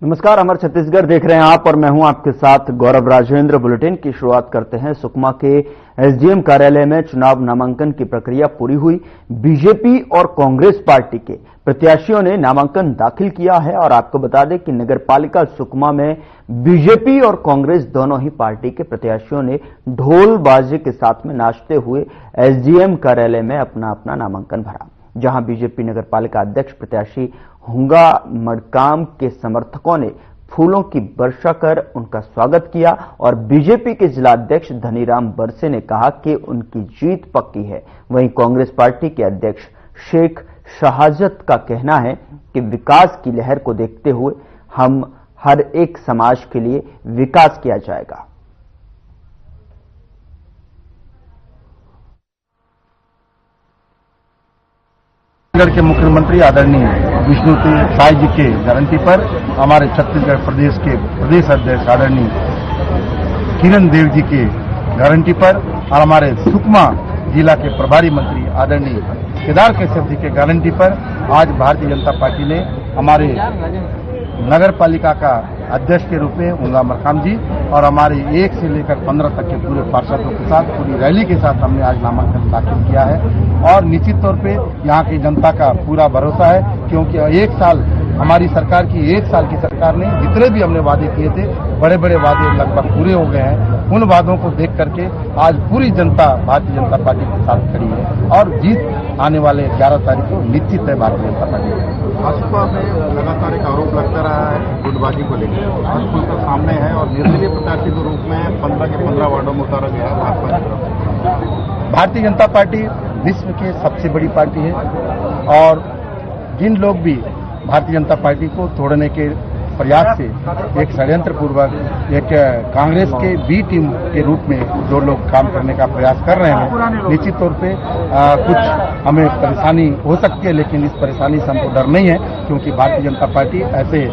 नमस्कार, अमर छत्तीसगढ़ देख रहे हैं आप और मैं हूं आपके साथ गौरव राजेंद्र। बुलेटिन की शुरुआत करते हैं। सुकमा के एसडीएम कार्यालय में चुनाव नामांकन की प्रक्रिया पूरी हुई। बीजेपी और कांग्रेस पार्टी के प्रत्याशियों ने नामांकन दाखिल किया है और आपको बता दें कि नगरपालिका सुकमा में बीजेपी और कांग्रेस दोनों ही पार्टी के प्रत्याशियों ने ढोल बाजे के साथ में नाचते हुए एसडीएम कार्यालय में अपना अपना नामांकन भरा, जहां बीजेपी नगरपालिका अध्यक्ष प्रत्याशी हुंगा मडकाम के समर्थकों ने फूलों की वर्षा कर उनका स्वागत किया और बीजेपी के जिलाध्यक्ष धनीराम बरसे ने कहा कि उनकी जीत पक्की है। वहीं कांग्रेस पार्टी के अध्यक्ष शेख शहाजत का कहना है कि विकास की लहर को देखते हुए हम हर एक समाज के लिए विकास किया जाएगा। छत्तीसगढ़ के मुख्यमंत्री आदरणीय विष्णुदेव साय जी के गारंटी पर हमारे छत्तीसगढ़ प्रदेश के प्रदेश अध्यक्ष आदरणीय किरण देव जी के गारंटी पर और हमारे सुकमा जिला के प्रभारी मंत्री आदरणीय केदार केशव जी के गारंटी पर आज भारतीय जनता पार्टी ने हमारे नगर पालिका का अध्यक्ष के रूप में हुंगा मडकाम जी और हमारे 1 से लेकर 15 तक के पूरे पार्षदों के साथ पूरी रैली के साथ हमने आज नामांकन दाखिल किया है। और निश्चित तौर पे यहाँ की जनता का पूरा भरोसा है, क्योंकि 1 साल हमारी सरकार की 1 साल की सरकार ने जितने भी हमने वादे किए थे, बड़े बड़े वादे लगभग पूरे हो गए हैं। उन वादों को देख करके आज पूरी जनता भारतीय जनता पार्टी के साथ खड़ी है और जीत आने वाले 11 तारीख को निश्चित है भारतीय जनता पार्टी। भाजपा में लगातार एक आरोप लगता रहा है गुटबाजी को लेकर, भाजपा का सामने है और निर्दलीय प्रत्याशी के रूप में 15 के 15 वार्डों में उतारा गया है भाजपा की तरफ। भारतीय जनता पार्टी विश्व की सबसे बड़ी पार्टी है और जिन लोग भी भारतीय जनता पार्टी को तोड़ने के प्रयास से एक षड्यंत्र पूर्वक एक कांग्रेस के बी टीम के रूप में जो लोग काम करने का प्रयास कर रहे हैं, निश्चित तौर पे कुछ हमें परेशानी हो सकती है, लेकिन इस परेशानी से हमको डर नहीं है, क्योंकि भारतीय जनता पार्टी ऐसे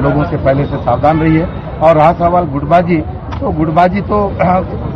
लोगों से पहले से सावधान रही है। और रहा सवाल गुटबाजी, तो गुटबाजी तो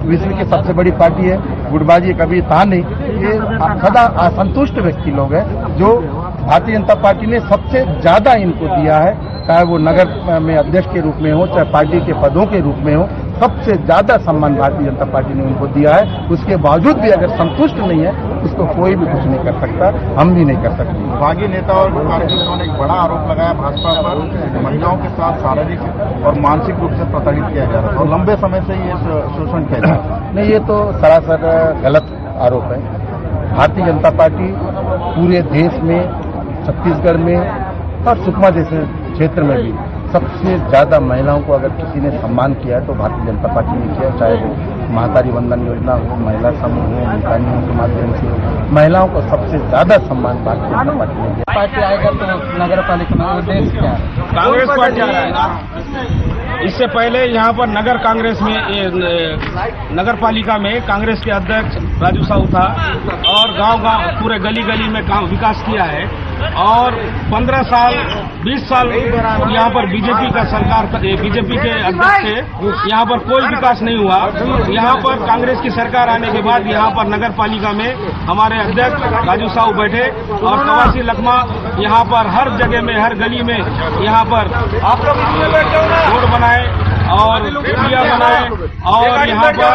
विश्व की सबसे बड़ी पार्टी है, गुटबाजी कभी था नहीं। ये सदा असंतुष्ट व्यक्ति लोग हैं जो भारतीय जनता पार्टी ने सबसे ज्यादा इनको दिया है, चाहे वो नगर में अध्यक्ष के रूप में हो, चाहे पार्टी के पदों के रूप में हो, सबसे ज्यादा सम्मान भारतीय जनता पार्टी ने उनको दिया है। उसके बावजूद भी अगर संतुष्ट नहीं है, उसको कोई भी कुछ नहीं कर सकता, हम भी नहीं कर सकते। बागी नेता और कार्यकर्ताओं ने एक बड़ा आरोप लगाया भाजपा पर, महिलाओं के साथ शारीरिक और मानसिक रूप से प्रताड़ित किया जा रहा है और लंबे समय से ये शोषण किया जा रहा है। नहीं, ये तो सरासर गलत आरोप है। भारतीय जनता पार्टी पूरे देश में, छत्तीसगढ़ में और सुकमा जैसे क्षेत्र में भी सबसे ज्यादा महिलाओं को अगर किसी ने सम्मान किया है तो भारतीय जनता पार्टी ने किया, चाहे वो महातारी वंदन योजना हो, महिला समूह हो, मितानियों के माध्यम से हो, महिलाओं को सबसे ज्यादा सम्मान भारतीय जनता पार्टी ने किया। पार्टी आएगा तो नगर पालिका में उद्देश्य क्या है? कांग्रेस पार्टी इससे पहले यहाँ पर नगर कांग्रेस में नगर पालिका में कांग्रेस के अध्यक्ष राजू साहू था और गांव-गांव पूरे गली-गली में काम विकास किया है और 15 साल 20 साल यहाँ पर बीजेपी का सरकार, बीजेपी के अध्यक्ष थे, यहाँ पर कोई विकास नहीं हुआ। यहाँ पर कांग्रेस की सरकार आने के बाद यहाँ पर नगर पालिका में हमारे अध्यक्ष राजू साहू बैठे और कवासी लखमा यहाँ पर हर जगह में, हर गली में यहाँ पर रोड बनाए और पुलिया बनाए और यहाँ पर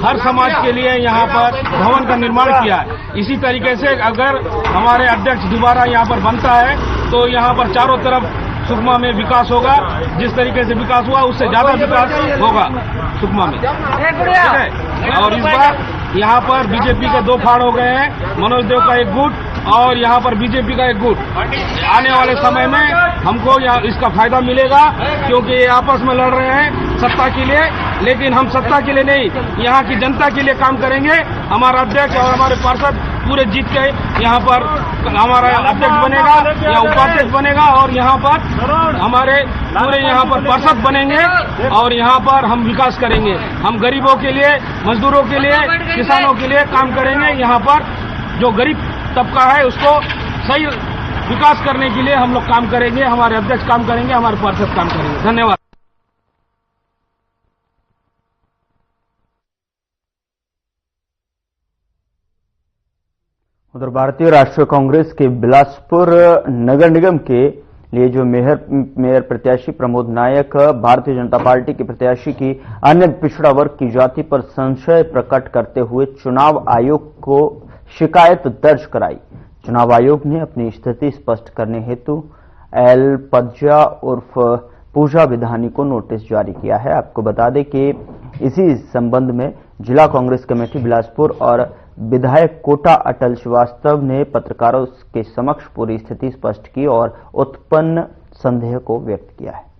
हर समाज के लिए यहाँ पर भवन का निर्माण किया है। इसी तरीके से अगर हमारे अध्यक्ष दोबारा यहाँ पर बनता है तो यहाँ पर चारों तरफ सुकमा में विकास होगा। जिस तरीके से विकास हुआ उससे ज्यादा विकास होगा सुकमा में, ठीक है। और इस बार यहाँ पर बीजेपी के 2 फाड़ हो गए हैं, मनोज देव का एक गुट और यहाँ पर बीजेपी का एक गुट। आने वाले समय में हमको इसका फायदा मिलेगा, क्योंकि ये आपस में लड़ रहे हैं सत्ता के लिए, लेकिन हम सत्ता के लिए नहीं, यहाँ की जनता के लिए काम करेंगे। हमारा अध्यक्ष और हमारे पार्षद पूरे जीत के यहाँ पर हमारा अध्यक्ष बनेगा या उपाध्यक्ष बनेगा और यहाँ पर हमारे पूरे यहाँ पर पार्षद बनेंगे और यहाँ पर हम विकास करेंगे। हम गरीबों के लिए, मजदूरों के लिए, किसानों के लिए काम करेंगे। यहाँ पर जो गरीब तबका है उसको सही विकास करने के लिए हम लोग काम करेंगे, हमारे अध्यक्ष काम करेंगे, हमारे पार्षद काम करेंगे। धन्यवाद। उधर भारतीय राष्ट्रीय कांग्रेस के बिलासपुर नगर निगम के लिए जो मेयर प्रत्याशी प्रमोद नायक भारतीय जनता पार्टी के प्रत्याशी की अन्य पिछड़ा वर्ग की जाति पर संशय प्रकट करते हुए चुनाव आयोग को शिकायत दर्ज कराई। चुनाव आयोग ने अपनी स्थिति स्पष्ट करने हेतु एल पज्जा उर्फ पूजा विधानी को नोटिस जारी किया है। आपको बता दें कि इसी संबंध में जिला कांग्रेस कमेटी बिलासपुर और विधायक कोटा अटल श्रीवास्तव ने पत्रकारों के समक्ष पूरी स्थिति स्पष्ट की और उत्पन्न संदेह को व्यक्त किया है।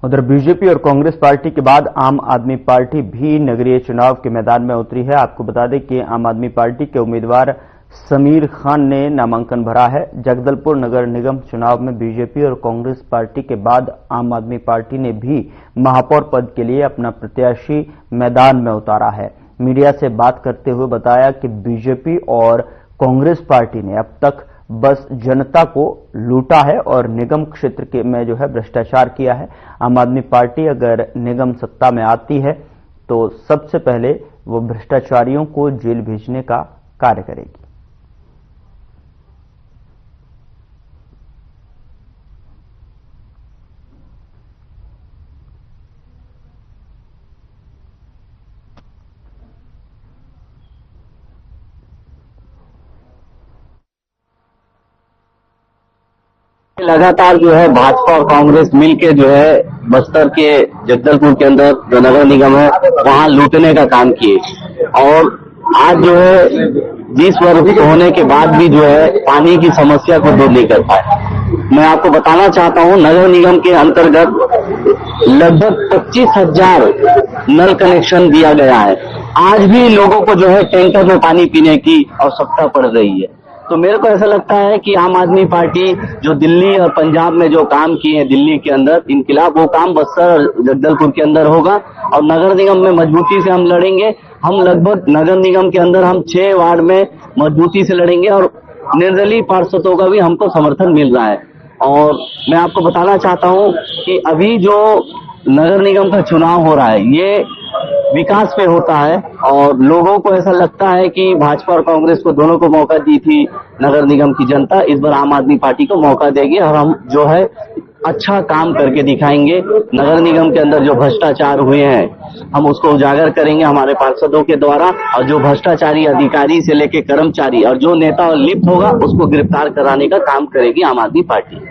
उधर बीजेपी और कांग्रेस पार्टी के बाद आम आदमी पार्टी भी नगरीय चुनाव के मैदान में उतरी है। आपको बता दें कि आम आदमी पार्टी के उम्मीदवार समीर खान ने नामांकन भरा है। जगदलपुर नगर निगम चुनाव में बीजेपी और कांग्रेस पार्टी के बाद आम आदमी पार्टी ने भी महापौर पद के लिए अपना प्रत्याशी मैदान में उतारा है। मीडिया से बात करते हुए बताया कि बीजेपी और कांग्रेस पार्टी ने अब तक बस जनता को लूटा है और निगम क्षेत्र में जो है भ्रष्टाचार किया है। आम आदमी पार्टी अगर निगम सत्ता में आती है तो सबसे पहले वो भ्रष्टाचारियों को जेल भेजने का कार्य करेगी। लगातार जो है भाजपा और कांग्रेस मिलके जो है बस्तर के जगदलपुर के अंदर जो नगर निगम है वहां लूटने का काम किए और आज जो है 20 वर्ष होने के बाद भी जो है पानी की समस्या को दूर नहीं कर पाए। मैं आपको बताना चाहता हूं नगर निगम के अंतर्गत लगभग 25,000 नल कनेक्शन दिया गया है। आज भी लोगों को जो है टैंकर में पानी पीने की आवश्यकता पड़ रही है। तो मेरे को ऐसा लगता है कि आम आदमी पार्टी जो दिल्ली और पंजाब में जो काम किए हैं दिल्ली के अंदर इनकलाब, वो काम बस्तर और जगदलपुर के अंदर होगा और नगर निगम में मजबूती से हम लड़ेंगे। हम लगभग नगर निगम के अंदर हम 6 वार्ड में मजबूती से लड़ेंगे और निर्दलीय पार्षदों का भी हमको समर्थन मिल रहा है। और मैं आपको बताना चाहता हूं कि अभी जो नगर निगम का चुनाव हो रहा है ये विकास पे होता है और लोगों को ऐसा लगता है कि भाजपा और कांग्रेस को दोनों को मौका दी थी नगर निगम की जनता, इस बार आम आदमी पार्टी को मौका देगी और हम जो है अच्छा काम करके दिखाएंगे। नगर निगम के अंदर जो भ्रष्टाचार हुए हैं हम उसको उजागर करेंगे हमारे पार्षदों के द्वारा और जो भ्रष्टाचारी अधिकारी से लेके कर्मचारी और जो नेता लिप्त होगा उसको गिरफ्तार कराने का काम करेगी आम आदमी पार्टी।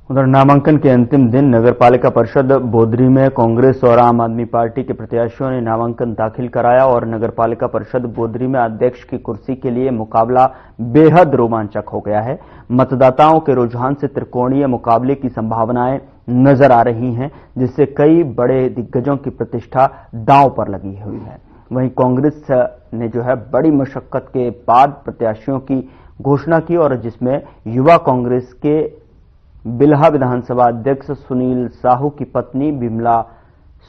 उधर नामांकन के अंतिम दिन नगरपालिका परिषद बोदरी में कांग्रेस और आम आदमी पार्टी के प्रत्याशियों ने नामांकन दाखिल कराया और नगरपालिका परिषद बोदरी में अध्यक्ष की कुर्सी के लिए मुकाबला बेहद रोमांचक हो गया है। मतदाताओं के रुझान से त्रिकोणीय मुकाबले की संभावनाएं नजर आ रही हैं, जिससे कई बड़े दिग्गजों की प्रतिष्ठा दांव पर लगी हुई है। वहीं कांग्रेस ने जो है बड़ी मशक्कत के बाद प्रत्याशियों की घोषणा की और जिसमें युवा कांग्रेस के बिल्हा विधानसभा अध्यक्ष सुनील साहू की पत्नी बिमला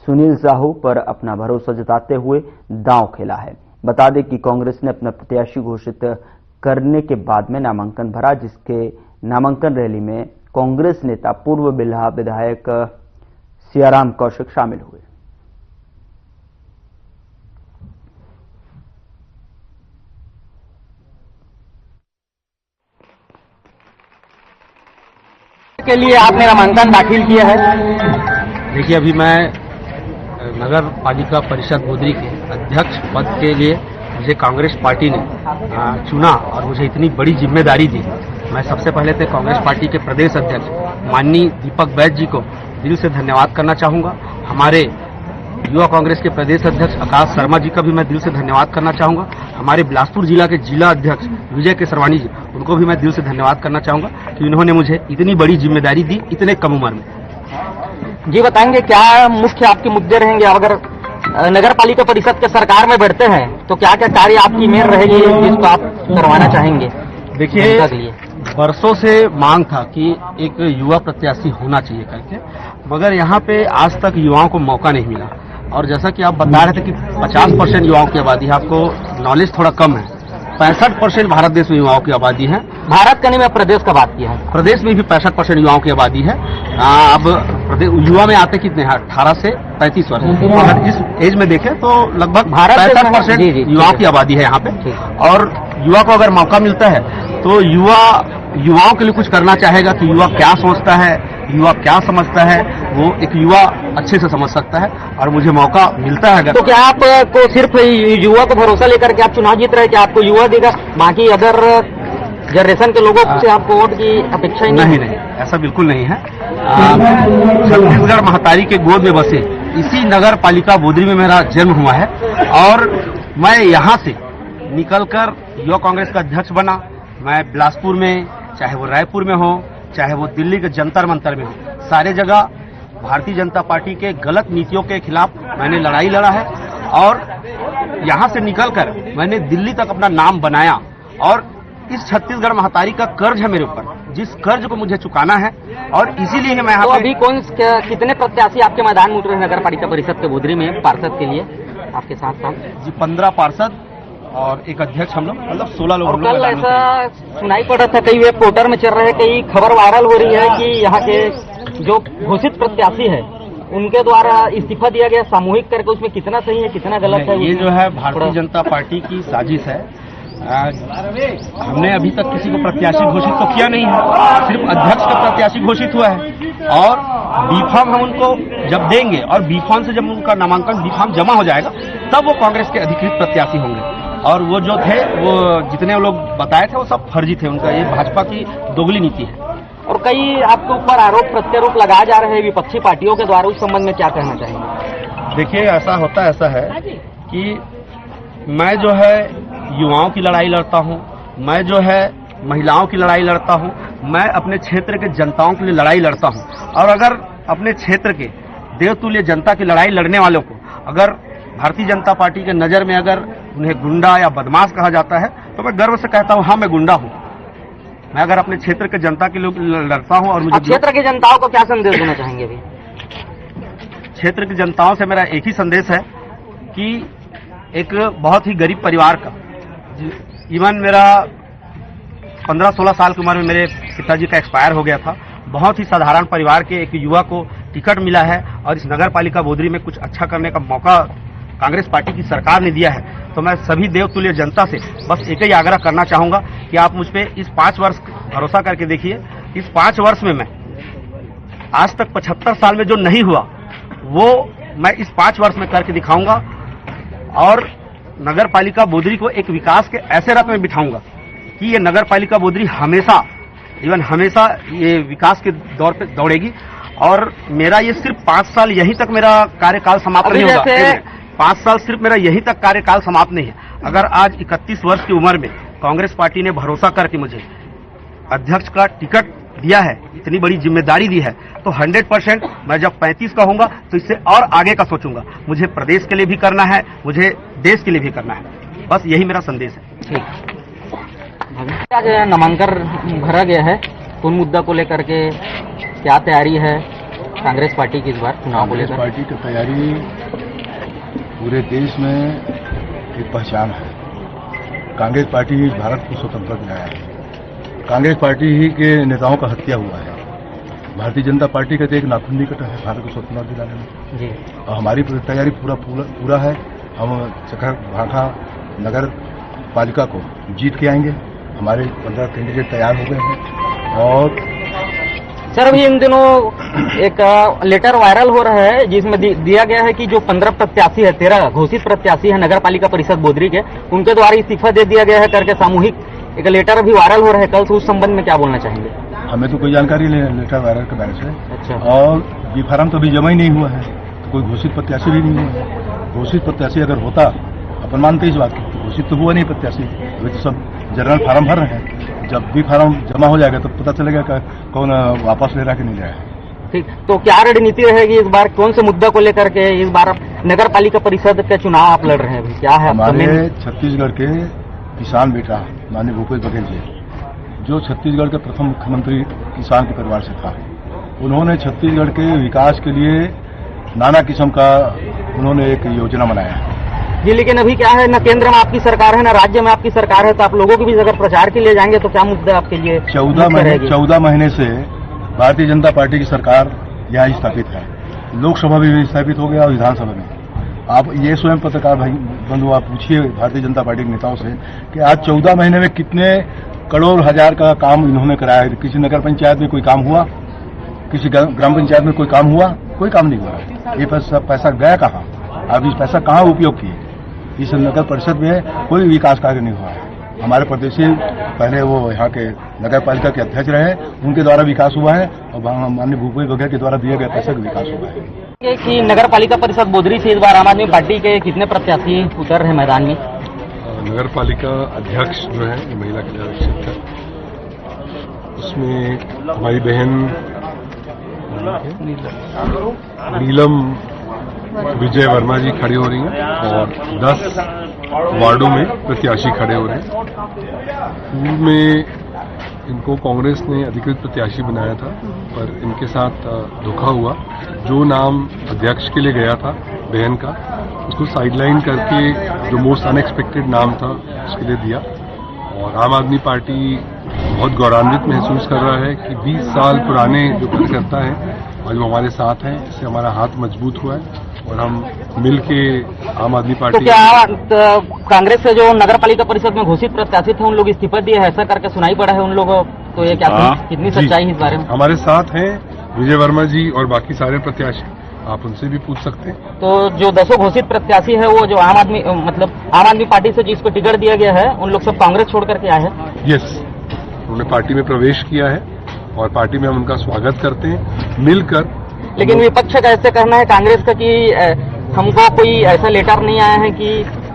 सुनील साहू पर अपना भरोसा जताते हुए दांव खेला है। बता दें कि कांग्रेस ने अपना प्रत्याशी घोषित करने के बाद में नामांकन भरा, जिसके नामांकन रैली में कांग्रेस नेता पूर्व बिल्हा विधायक सियाराम कौशिक शामिल हुए। के लिए आपने नामांकन दाखिल किया है। देखिए अभी मैं नगर पालिका परिषद बोदरी के अध्यक्ष पद के लिए मुझे कांग्रेस पार्टी ने चुना और मुझे इतनी बड़ी जिम्मेदारी दी। मैं सबसे पहले तो कांग्रेस पार्टी के प्रदेश अध्यक्ष माननीय दीपक बैद जी को दिल से धन्यवाद करना चाहूँगा। हमारे युवा कांग्रेस के प्रदेश अध्यक्ष आकाश शर्मा जी का भी मैं दिल से धन्यवाद करना चाहूंगा। हमारे बिलासपुर जिला के जिला अध्यक्ष विजय केसरवानी जी, उनको भी मैं दिल से धन्यवाद करना चाहूंगा कि उन्होंने मुझे इतनी बड़ी जिम्मेदारी दी इतने कम उम्र में। जी बताएंगे क्या मुख्य आपके मुद्दे रहेंगे? अगर नगर पालिका परिषद के सरकार में बैठते हैं तो क्या क्या कार्य आपकी मेन रहेगी जिसको आप करवाना चाहेंगे? देखिए, बरसों से मांग था कि एक युवा प्रत्याशी होना चाहिए करके, मगर यहाँ पे आज तक युवाओं को मौका नहीं मिला। और जैसा कि आप बता रहे थे कि 50% युवाओं की आबादी है, आपको नॉलेज थोड़ा कम है। 65% भारत देश में युवाओं की आबादी है। भारत का नहीं, मैं प्रदेश का बात किया हूँ। प्रदेश में भी 65% युवाओं की आबादी है। अब युवा में आते कितने हैं? 18 से 35 वर्ष। अगर इस एज में देखें तो लगभग 65% युवाओं की आबादी है यहाँ पे। और युवा को अगर मौका मिलता है तो युवाओं के लिए कुछ करना चाहेगा कि युवा क्या सोचता है, युवा क्या समझता है, वो एक युवा अच्छे से समझ सकता है। और मुझे मौका मिलता है अगर, तो क्या आपको सिर्फ युवा को भरोसा लेकर के आप चुनाव जीत रहे हैं कि आपको युवा देगा, बाकी अदर जनरेशन के लोगों से आपको वोट की अपेक्षा ही नहीं? ऐसा बिल्कुल नहीं है। छत्तीसगढ़ महतारी के गोद में बसे इसी नगर पालिका बोदरी में मेरा जन्म हुआ है और मैं यहाँ से निकलकर युवा कांग्रेस का अध्यक्ष बना। मैं बिलासपुर में, चाहे वो रायपुर में हो, चाहे वो दिल्ली के जंतर मंतर में हो, सारे जगह भारतीय जनता पार्टी के गलत नीतियों के खिलाफ मैंने लड़ाई लड़ा है। और यहाँ से निकलकर मैंने दिल्ली तक अपना नाम बनाया। और इस छत्तीसगढ़ महतारी का कर्ज है मेरे ऊपर, जिस कर्ज को मुझे चुकाना है, और इसीलिए मैं यहाँ तो अभी कितने प्रत्याशी आपके मैदान में उतरे नगर पालिका परिषद के बोदरी में पार्षद के लिए आपके साथ साथ? जी 15 पार्षद और एक अध्यक्ष, हम लोग मतलब 16 लोग। और कल ऐसा सुनाई पड़ रहा था, कई वेब पोर्टल में चल रहे, कई खबर वायरल हो रही है कि यहाँ के जो घोषित प्रत्याशी है उनके द्वारा इस्तीफा दिया गया सामूहिक करके, उसमें कितना सही है कितना गलत है? ये जो है भारतीय जनता पार्टी की साजिश है। हमने अभी तक किसी को प्रत्याशी घोषित तो किया नहीं है, सिर्फ अध्यक्ष का प्रत्याशी घोषित हुआ है। और बीफार्म हम उनको जब देंगे और बीफार्म से जब उनका नामांकन बीफार्म जमा हो जाएगा तब वो कांग्रेस के अधिकृत प्रत्याशी होंगे। और वो जो थे, वो जितने लोग बताए थे वो सब फर्जी थे। उनका ये भाजपा की दोगली नीति है। और कई आपके ऊपर आरोप प्रत्यारोप लगाए जा रहे हैं विपक्षी पार्टियों के द्वारा, उस संबंध में क्या कहना चाहेंगे? देखिए, ऐसा है कि मैं जो है युवाओं की लड़ाई लड़ता हूँ, मैं जो है महिलाओं की लड़ाई लड़ता हूँ, मैं अपने क्षेत्र के जनताओं के लिए लड़ाई लड़ता हूँ। और अगर अपने क्षेत्र के देवतुल्य जनता की लड़ाई लड़ने वालों को अगर भारतीय जनता पार्टी के नजर में अगर उन्हें गुंडा या बदमाश कहा जाता है तो मैं गर्व से कहता हूँ, हाँ मैं गुंडा हूँ। मैं अगर अपने क्षेत्र के जनता के लिए लड़ता हूँ और मुझे क्षेत्र की जनताओं को क्या संदेश देना चाहेंगे? अभी क्षेत्र की जनताओं से मेरा एक ही संदेश है कि एक बहुत ही गरीब परिवार का, इवन मेरा 15-16 साल की उम्र में मेरे पिताजी का एक्सपायर हो गया था, बहुत ही साधारण परिवार के एक युवा को टिकट मिला है और इस नगर पालिका बोदरी में कुछ अच्छा करने का मौका कांग्रेस पार्टी की सरकार ने दिया है। तो मैं सभी देवतुल्य जनता से बस एक ही आग्रह करना चाहूंगा कि आप मुझ पे इस 5 वर्ष भरोसा करके देखिए। इस 5 वर्ष में मैं आज तक 75 साल में जो नहीं हुआ वो मैं इस 5 वर्ष में करके दिखाऊंगा। और नगर पालिका बोदरी को एक विकास के ऐसे रथ में बिठाऊंगा कि ये नगर पालिका बोदरी हमेशा ये विकास के दौर पे दौड़ेगी। और मेरा ये सिर्फ 5 साल यहीं तक मेरा कार्यकाल समाप्त नहीं होगा। 5 साल सिर्फ मेरा यहीं तक कार्यकाल समाप्त नहीं है। अगर आज 31 वर्ष की उम्र में कांग्रेस पार्टी ने भरोसा करके मुझे अध्यक्ष का टिकट दिया है, इतनी बड़ी जिम्मेदारी दी है, तो 100% मैं जब 35 का होऊंगा तो इससे और आगे का सोचूंगा। मुझे प्रदेश के लिए भी करना है, मुझे देश के लिए भी करना है। बस यही मेरा संदेश है। आज नामांकन भरा गया है, उन मुद्दा को लेकर के क्या तैयारी है कांग्रेस पार्टी की इस बार चुनाव को लेकर? कांग्रेस पार्टी की तैयारी पूरे देश में एक पहचान है। कांग्रेस पार्टी ही भारत को स्वतंत्रता दिलाया है। कांग्रेस पार्टी ही के नेताओं का हत्या हुआ है। भारतीय जनता पार्टी का तो एक नाखून निकट है भारत को स्वतंत्रता दिलाने में जी। और हमारी तैयारी पूरा है। हम चकर भाठा नगर पालिका को जीत के आएंगे। हमारे 15 कैंडिडेट तैयार हो गए हैं। और सर, अभी इन दिनों एक लेटर वायरल हो रहा है जिसमें दिया गया है कि जो 15 प्रत्याशी है, 13 घोषित प्रत्याशी है नगर पालिका परिषद बोदरी के, उनके द्वारा इस्तीफा दे दिया गया है करके सामूहिक एक लेटर भी वायरल हो रहा है कल। तो उस संबंध में क्या बोलना चाहेंगे? हमें तो कोई जानकारी नहीं लेटर वायरल के बारे से। अच्छा। और बी फार्म तो अभी जमा ही नहीं हुआ है, तो कोई घोषित प्रत्याशी भी नहीं है। घोषित प्रत्याशी अगर होता, अपन मानते इस बात की, तो घोषित तो हुआ नहीं प्रत्याशी। अभी तो सब जनरल फार्म भर रहे हैं। जब भी फार्म जमा हो जाएगा तो पता चलेगा कि कौन वापस ले रहा है कि नहीं ले रहा है। ठीक, तो क्या रणनीति रहेगी इस बार, कौन से मुद्दा को लेकर के इस बार नगर पालिका परिषद के चुनाव आप लड़ रहे हैं? अभी क्या है हमारे छत्तीसगढ़ के किसान बेटा माननीय भूपेश बघेल जी, जो छत्तीसगढ़ के प्रथम मुख्यमंत्री किसान के परिवार से था, उन्होंने छत्तीसगढ़ के विकास के लिए नाना किस्म का उन्होंने एक योजना बनाया जी। लेकिन अभी क्या है, न केंद्र में आपकी सरकार है, न राज्य में आपकी सरकार है, तो आप लोगों की भी अगर प्रचार के लिए जाएंगे तो क्या मुद्दा आपके लिए? 14 महीने से भारतीय जनता पार्टी की सरकार यहाँ स्थापित है। लोकसभा में भी स्थापित हो गया और विधानसभा में। आप ये स्वयं पत्रकार भाई बंधु आप पूछिए भारतीय जनता पार्टी के नेताओं से कि आज 14 महीने में कितने करोड़ हजार का काम इन्होंने कराया है। किसी नगर पंचायत में कोई काम हुआ? किसी ग्राम पंचायत में कोई काम हुआ? कोई काम नहीं हुआ। ये पैसा गया कहाँ? आप इस पैसा कहाँ उपयोग किए? इस नगर परिषद में कोई विकास कार्य नहीं हुआ है। हमारे प्रदेशी पहले वो यहाँ के नगर पालिका के अध्यक्ष रहे, उनके द्वारा विकास हुआ है और माननीय भूपेश बघेल के द्वारा दिए गए पैसे का विकास हुआ है। कि नगर पालिका परिषद बोदरी से इस बार आम आदमी पार्टी के कितने प्रत्याशी उतर रहे मैदान में? नगर पालिका अध्यक्ष जो है ये महिला कल्याण क्षेत्र, उसमें हमारी बहन नीलम विजय वर्मा जी खड़ी हो रही हैं और 10 वार्डों में प्रत्याशी खड़े हो रहे हैं। पूर्व में इनको कांग्रेस ने अधिकृत प्रत्याशी बनाया था, पर इनके साथ धोखा हुआ। जो नाम अध्यक्ष के लिए गया था बहन का, उसको साइडलाइन करके जो मोस्ट अनएक्सपेक्टेड नाम था उसके लिए दिया। और आम आदमी पार्टी बहुत गौरवान्वित महसूस कर रहा है कि 20 साल पुराने जो कार्यकर्ता हैं आज वो हमारे साथ हैं। इससे हमारा हाथ मजबूत हुआ है और हम मिल के आम आदमी पार्टी। तो क्या कांग्रेस से जो नगर पालिका परिषद में घोषित प्रत्याशी थे उन लोग इस्तीफा दिए है, ऐसा करके सुनाई पड़ा है उन लोगों? तो ये क्या कितनी सच्चाई है इस बारे में? हमारे साथ हैं विजय वर्मा जी और बाकी सारे प्रत्याशी, आप उनसे भी पूछ सकते हैं। तो जो 10 घोषित प्रत्याशी है वो जो आम आदमी पार्टी से जिसको टिकट दिया गया है, उन लोग सब कांग्रेस छोड़ करके आए हैं? यस, उन्होंने पार्टी में प्रवेश किया है और पार्टी में हम उनका स्वागत करते हैं मिलकर। लेकिन विपक्ष का ऐसे कहना है कांग्रेस का कि हमको कोई ऐसा लेटर नहीं आया है कि,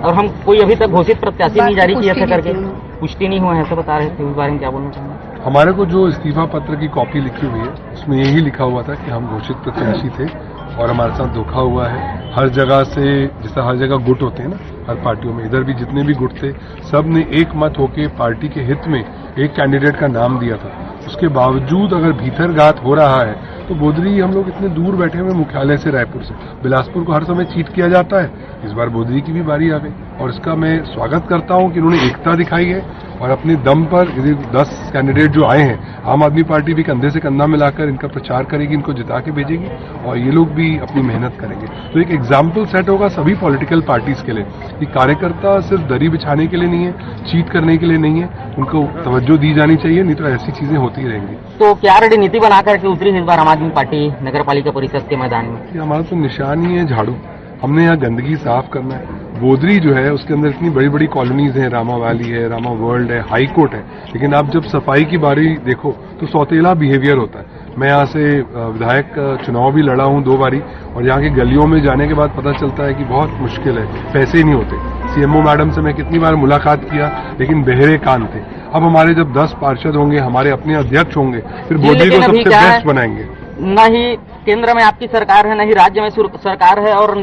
और हम कोई अभी तक घोषित प्रत्याशी नहीं जारी किया ऐसा करके पुष्टि नहीं हुआ है, ऐसा बता रहे थे। इस बारे में क्या बोलना चाहेंगे? हमारे को जो इस्तीफा पत्र की कॉपी लिखी हुई है उसमें यही लिखा हुआ था कि हम घोषित प्रत्याशी थे और हमारे साथ धोखा हुआ है। हर जगह से, जैसे हर जगह गुट होते हैं ना हर पार्टियों में, इधर भी जितने भी गुट थे सब ने एक मत होके पार्टी के हित में एक कैंडिडेट का नाम दिया था। उसके बावजूद अगर भीतरघात हो रहा है तो बोदरी हम लोग इतने दूर बैठे हुए मुख्यालय से, रायपुर से, बिलासपुर को हर समय चीट किया जाता है। इस बार बोदरी की भी बारी आ गई और इसका मैं स्वागत करता हूं कि उन्होंने एकता दिखाई है और अपने दम पर 10 कैंडिडेट जो आए हैं, आम आदमी पार्टी भी कंधे से कंधा मिलाकर इनका प्रचार करेगी, इनको जिता के भेजेगी और ये लोग भी अपनी मेहनत करेंगे। तो एक एग्जाम्पल सेट होगा सभी पॉलिटिकल पार्टीज के लिए कि कार्यकर्ता सिर्फ दरी बिछाने के लिए नहीं है, चीट करने के लिए नहीं है, उनको तवज्जो दी जानी चाहिए, नहीं तो ऐसी चीजें होती रहेंगी। तो क्या रणनीति बनाकर के उतरी इस बार आम आदमी पार्टी नगर पालिका परिषद के मैदान में? हमारा तो निशान ही है झाड़ू। हमने यहाँ गंदगी साफ करना है। बोदरी जो है उसके अंदर इतनी बड़ी बड़ी कॉलोनीज हैं, रामा वैली है, रामा वर्ल्ड है, हाई कोर्ट है, लेकिन आप जब सफाई की बारी देखो तो सौतेला बिहेवियर होता है। मैं यहाँ से विधायक चुनाव भी लड़ा हूँ 2 बारी और यहाँ की गलियों में जाने के बाद पता चलता है कि बहुत मुश्किल है, पैसे ही नहीं होते। सीएमओ मैडम से मैं कितनी बार मुलाकात किया लेकिन बहरे कान थे। अब हमारे जब 10 पार्षद होंगे, हमारे अपने अध्यक्ष होंगे, फिर बोदरी को सबसे बेस्ट बनाएंगे। न ही केंद्र में आपकी सरकार है, न ही राज्य में सरकार है और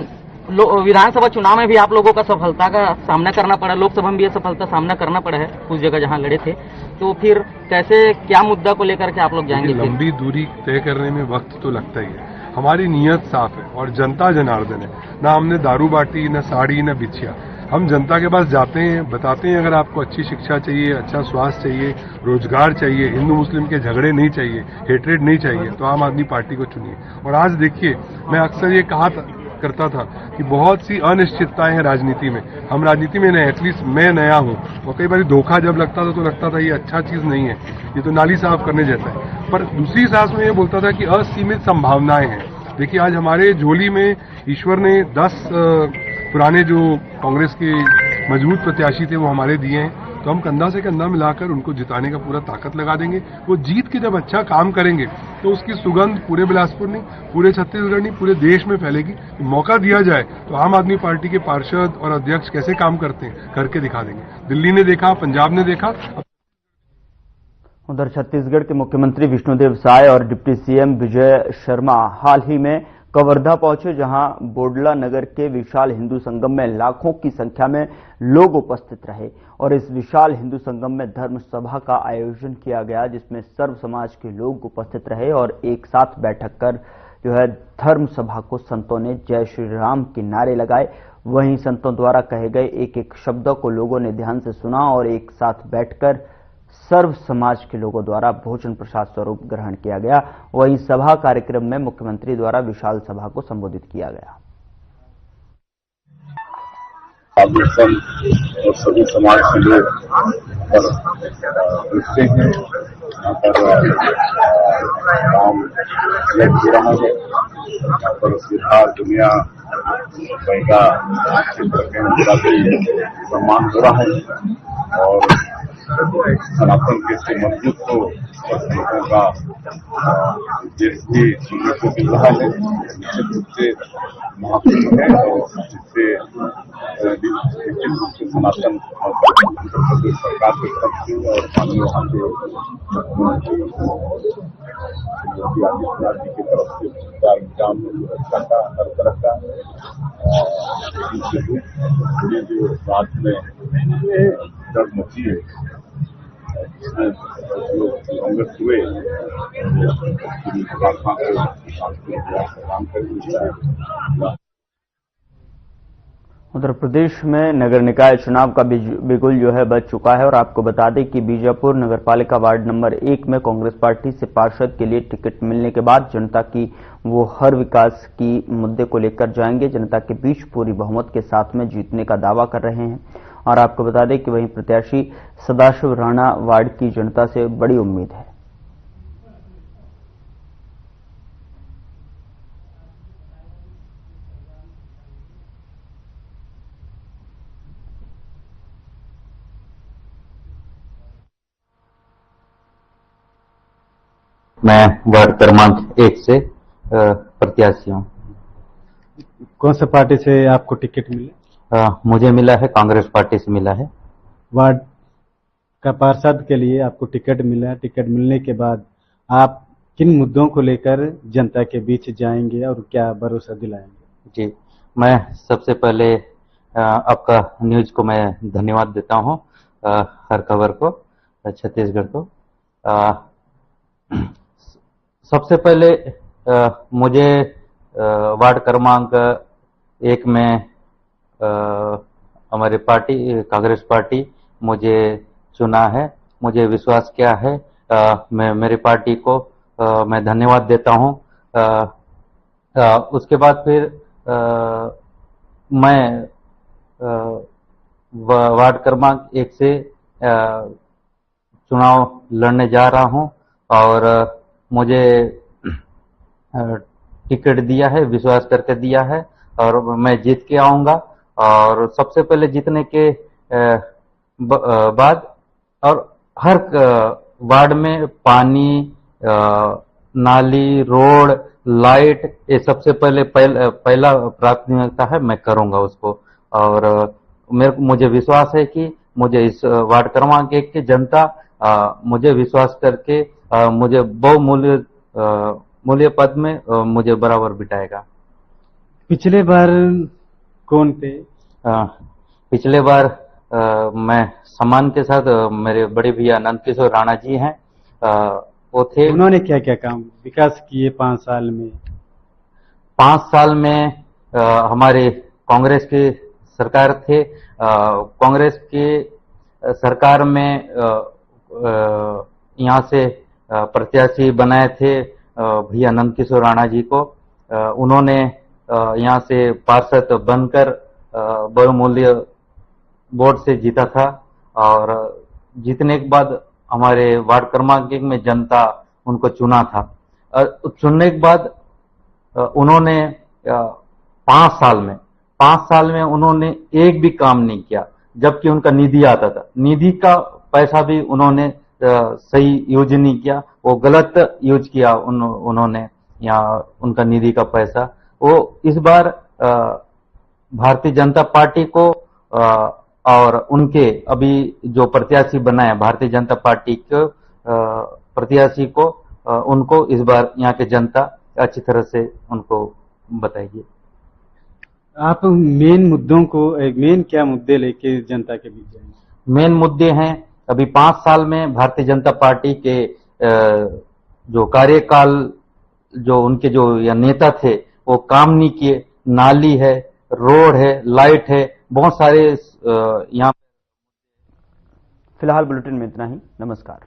विधानसभा चुनाव में भी आप लोगों का सफलता का सामना करना पड़ा, लोकसभा में भी सफलता सामना करना पड़ा है उस जगह जहां लड़े थे। तो फिर कैसे, क्या मुद्दा को लेकर के आप लोग जाएंगे? लंबी दूरी तय करने में वक्त तो लगता ही है। हमारी नीयत साफ है और जनता जनार्दन है। ना हमने दारू बांटी, न साड़ी, न बिछिया। हम जनता के पास जाते हैं, बताते हैं अगर आपको अच्छी शिक्षा चाहिए, अच्छा स्वास्थ्य चाहिए, रोजगार चाहिए, हिंदू मुस्लिम के झगड़े नहीं चाहिए, हेट्रेड नहीं चाहिए, तो आम आदमी पार्टी को चुनिए। और आज देखिए, मैं अक्सर ये कहा करता था कि बहुत सी अनिश्चितताएं हैं राजनीति में। हम राजनीति में नए, एटलीस्ट मैं नया हूं और कई बार धोखा जब लगता था तो लगता था ये अच्छा चीज नहीं है, ये तो नाली साफ करने जैसा है। पर दूसरी सांस में ये बोलता था कि असीमित संभावनाएं हैं। देखिए आज हमारे झोली में ईश्वर ने 10 पुराने जो कांग्रेस के मजबूत प्रत्याशी थे वो हमारे दिए हैं, तो हम कंधा से कंधा मिलाकर उनको जिताने का पूरा ताकत लगा देंगे। वो जीत के जब अच्छा काम करेंगे तो उसकी सुगंध पूरे बिलासपुर नहीं, पूरे छत्तीसगढ़ नहीं, पूरे देश में फैलेगी। मौका दिया जाए तो आम आदमी पार्टी के पार्षद और अध्यक्ष कैसे काम करते हैं करके दिखा देंगे। दिल्ली ने देखा, पंजाब ने देखा। उधर छत्तीसगढ़ के मुख्यमंत्री विष्णुदेव साय और डिप्टी सीएम विजय शर्मा हाल ही में कवर्धा पहुंचे, जहां बोडला नगर के विशाल हिंदू संगम में लाखों की संख्या में लोग उपस्थित रहे और इस विशाल हिंदू संगम में धर्म सभा का आयोजन किया गया, जिसमें सर्व समाज के लोग उपस्थित रहे और एक साथ बैठक कर धर्म सभा को संतों ने जय श्री राम के नारे लगाए। वहीं संतों द्वारा कहे गए एक एक शब्दों को लोगों ने ध्यान से सुना और एक साथ बैठकर सर्व समाज के लोगों द्वारा भोजन प्रसाद स्वरूप ग्रहण किया गया। वहीं सभा कार्यक्रम में मुख्यमंत्री द्वारा विशाल सभा को संबोधित किया गया। और सभी समाज के लोग रुकते हैं, यहाँ पर राम जय हो रहा है, यहाँ पर सीधा दुनिया का सम्मान हो रहा है और सनातन के से मजबूत को लोगों का देश की सुंदर मिल रहा है, निश्चित रूप से महत्वपूर्ण है और जिससे निश्चित रूप से सनातन सरकार के तरफ से और माननीय वहां के योगी आदित्यनाथ जी की तरफ से पूरा इंतजाम सुरक्षा का हर तरह का ये जो रात में डर मची है जिसमें जो कांग्रेस हुए उत्तर प्रदेश में नगर निकाय चुनाव का बिगुल बज चुका है और आपको बता दें कि बीजापुर नगरपालिका वार्ड नंबर 1 में कांग्रेस पार्टी से पार्षद के लिए टिकट मिलने के बाद जनता की वो हर विकास की मुद्दे को लेकर जाएंगे, जनता के बीच पूरी बहुमत के साथ में जीतने का दावा कर रहे हैं। और आपको बता दें कि वहीं प्रत्याशी सदाशिव राणा वार्ड की जनता से बड़ी उम्मीद है। मैं वार्ड क्रमांक 1 से प्रत्याशी हूँ। कौन सा पार्टी से आपको टिकट मिले? मुझे मिला है, कांग्रेस पार्टी से मिला है। वार्ड का पार्षद के लिए आपको टिकट मिला। टिकट मिलने के बाद आप किन मुद्दों को लेकर जनता के बीच जाएंगे और क्या भरोसा दिलाएंगे? जी, मैं सबसे पहले आपका न्यूज को मैं धन्यवाद देता हूँ, हर खबर को, छत्तीसगढ़ को। सबसे पहले मुझे वार्ड क्रमांक 1 में हमारी पार्टी कांग्रेस पार्टी मुझे चुना है, मुझे विश्वास किया है। मैं मेरी पार्टी को मैं धन्यवाद देता हूँ। उसके बाद फिर मैं वार्ड क्रमांक 1 से चुनाव लड़ने जा रहा हूँ और मुझे टिकट दिया है, विश्वास करके दिया है और मैं जीत के आऊंगा। और सबसे पहले जीतने के बाद और हर वार्ड में पानी, नाली, रोड, लाइट, ये सबसे पहला प्राथमिकता है, मैं करूंगा उसको। और मुझे विश्वास है कि मुझे इस वार्ड क्रमांक 1 की जनता मुझे विश्वास करके मुझे बहुमूल्य पद में मुझे बराबर बिठाएगा। पिछले बार कौन थे? पिछले बार मैं सम्मान के साथ मेरे बड़े भैया नंदकिशोर राणा जी हैं, वो थे। उन्होंने क्या क्या काम विकास किए 5 साल में? 5 साल में हमारे कांग्रेस की सरकार थे। कांग्रेस की सरकार में यहाँ से प्रत्याशी बनाए थे भैया नंदकिशोर राणा जी को। उन्होंने यहाँ से पार्षद बनकर बहुमूल्य वोट से जीता था और जीतने के बाद हमारे वार्ड क्रमांक 1 में जनता उनको चुना था। चुनने के बाद उन्होंने 5 साल में उन्होंने एक भी काम नहीं किया, जबकि उनका निधि आता था। निधि का पैसा भी उन्होंने सही यूज नहीं किया, वो गलत यूज किया उन्होंने या उनका निधि का पैसा। वो इस बार भारतीय जनता पार्टी को और उनके अभी जो प्रत्याशी बनाए भारतीय जनता पार्टी के प्रत्याशी को उनको इस बार यहाँ के जनता अच्छी तरह से उनको बताएगी। आप मेन मुद्दों को मेन क्या मुद्दे लेके जनता के बीच जाएंगे? मेन मुद्दे हैं अभी 5 साल में भारतीय जनता पार्टी के जो कार्यकाल जो उनके जो या नेता थे वो काम नहीं किए। नाली है, रोड है, लाइट है, बहुत सारे यहाँ। फिलहाल बुलेटिन में इतना ही। नमस्कार।